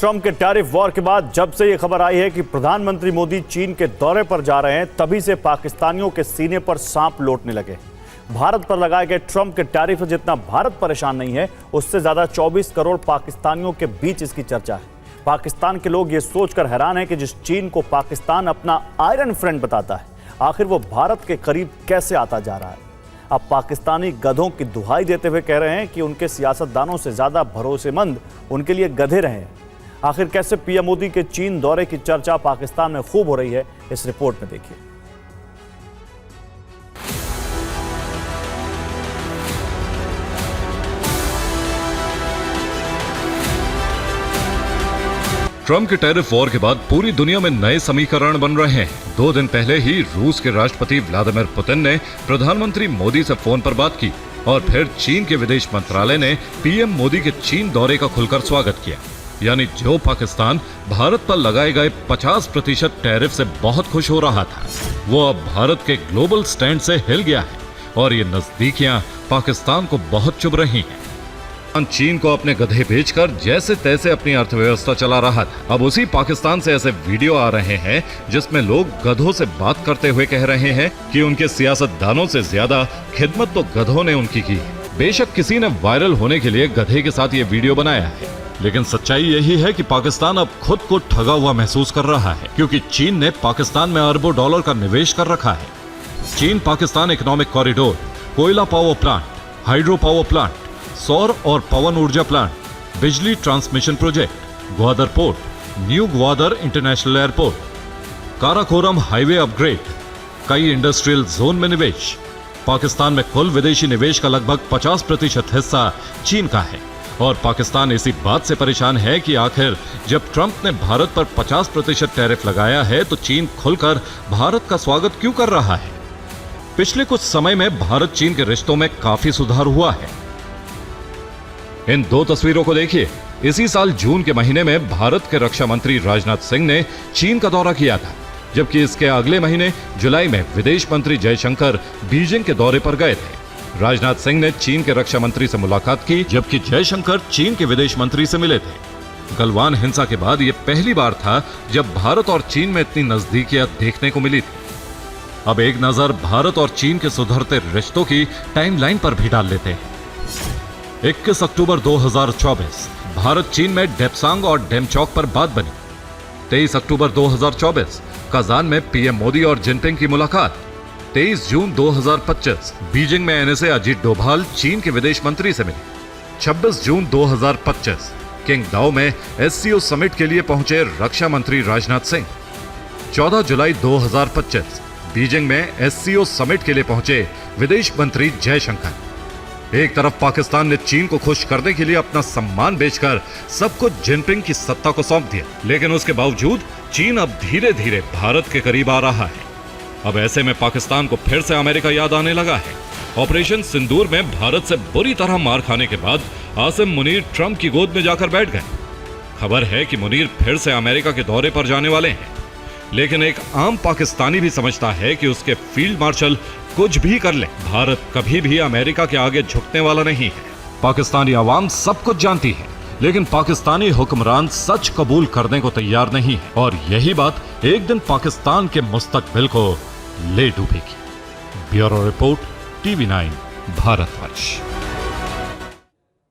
Trump के tariff war के बाद जब से ये खबर आई है कि प्रधानमंत्री मोदी चीन के दौरे पर जा रहे हैं, तभी से पाकिस्तानियों के सीने पर सांप लौटने लगे। भारत पर लगाए गए ट्रंप के टैरिफ से जितना भारत परेशान नहीं है, उससे ज्यादा 24 करोड़ पाकिस्तानियों के बीच इसकी चर्चा है। पाकिस्तान के लोग ये सोचकर हैरान हैं कि जिस चीन को पाकिस्तान अपना आयरन फ्रेंड बताता है, आखिर वो भारत के करीब कैसे आता जा रहा है। अब पाकिस्तानी गधों की दुहाई देते हुए कह रहे हैं कि उनके सियासतदानों से ज्यादा भरोसेमंद उनके लिए गधे रहे हैं। आखिर कैसे पीएम मोदी के चीन दौरे की चर्चा पाकिस्तान में खूब हो रही है, इस रिपोर्ट में देखिए। ट्रंप के टैरिफ वॉर के बाद पूरी दुनिया में नए समीकरण बन रहे हैं। 2 दिन पहले ही रूस के राष्ट्रपति व्लादिमीर पुतिन ने प्रधानमंत्री मोदी से फोन पर बात की और फिर चीन के विदेश मंत्रालय ने पीएम मोदी के चीन दौरे का खुलकर स्वागत किया। यानी जो पाकिस्तान भारत पर लगाए गए 50% टैरिफ से बहुत खुश हो रहा था, वो अब भारत के ग्लोबल स्टैंड से हिल गया है और ये नजदीकियां पाकिस्तान को बहुत चुभ रही हैं। चीन को अपने गधे बेचकर जैसे तैसे अपनी अर्थव्यवस्था चला रहा था। अब उसी पाकिस्तान से ऐसे वीडियो आ रहे हैं जिसमें लोग गधों से बात करते हुए कह रहे हैं कि उनके सियासतदानों से ज्यादा खिदमत तो गधों ने उनकी की है। बेशक किसी ने वायरल होने के लिए गधे के साथ ये वीडियो बनाया है, लेकिन सच्चाई यही है कि पाकिस्तान अब खुद को ठगा हुआ महसूस कर रहा है, क्योंकि चीन ने पाकिस्तान में अरबों डॉलर का निवेश कर रखा है। चीन पाकिस्तान इकोनॉमिक कॉरिडोर, कोयला power plant, hydro power plant, सौर और पवन ऊर्जा प्लांट, बिजली transmission project, Gwadar port, new Gwadar international airport, Karakoram highway upgrade, कई इंडस्ट्रियल जोन में निवेश। पाकिस्तान में कुल विदेशी निवेश का लगभग 50% हिस्सा चीन का है और पाकिस्तान इसी बात से परेशान है कि आखिर जब ट्रंप ने भारत पर 50% टैरिफ लगाया है तो चीन खुलकर भारत का स्वागत क्यों कर रहा है। पिछले कुछ समय में भारत चीन के रिश्तों में काफी सुधार हुआ है। इन 2 तस्वीरों को देखिए। इसी साल जून के महीने में भारत के रक्षा मंत्री राजनाथ सिंह ने चीन का दौरा किया था, जबकि इसके अगले महीने जुलाई में विदेश मंत्री जयशंकर बीजिंग के दौरे पर गए थे। राजनाथ सिंह ने चीन के रक्षा मंत्री से मुलाकात की, जबकि जयशंकर चीन के विदेश मंत्री से मिले थे। गलवान हिंसा के बाद यह पहली बार था जब भारत और चीन में इतनी नजदीकियां देखने को मिली थी। अब एक नजर भारत और चीन के सुधरते रिश्तों की टाइमलाइन पर भी डाल लेते हैं। 21 अक्टूबर 2024 भारत चीन में डेप्सांग और डेमचौक पर बात बनी। 23 अक्टूबर 2024 कजान में पीएम मोदी और जिनपिंग की मुलाकात। 23 जून 2025 बीजिंग में एनएसए अजीत डोभाल चीन के विदेश मंत्री से मिले। 26 जून 2025 किंगडाओ में एससीओ समिट के लिए पहुंचे रक्षा मंत्री राजनाथ सिंह। 14 जुलाई 2025 बीजिंग में एससीओ समिट के लिए पहुंचे विदेश मंत्री जयशंकर। एक तरफ पाकिस्तान ने चीन को खुश करने के लिए अपना सम्मान बेचकर सब कुछ जिनपिंग की सत्ता को सौंप दिया, लेकिन उसके बावजूद चीन अब धीरे धीरे भारत के करीब आ रहा है। अब ऐसे में पाकिस्तान को फिर से अमेरिका याद आने लगा है। ऑपरेशन सिंदूर में भारत से बुरी तरह मार खाने के बाद आसिम मुनीर ट्रंप की गोद में जाकर बैठ गए। खबर है कि मुनीर फिर से अमेरिका के दौरे पर जाने वाले हैं, लेकिन एक आम पाकिस्तानी भी समझता है कि उसके फील्ड मार्शल कुछ भी कर ले, भारत कभी भी अमेरिका के आगे झुकने वाला नहीं है। पाकिस्तानी आवाम सब कुछ जानती है, लेकिन पाकिस्तानी हुक्मरान सच कबूल करने को तैयार नहीं है और यही बात एक दिन पाकिस्तान के मुस्तकबिल को ले डूबेगी। Bureau report, TV9 Bharatvarsh.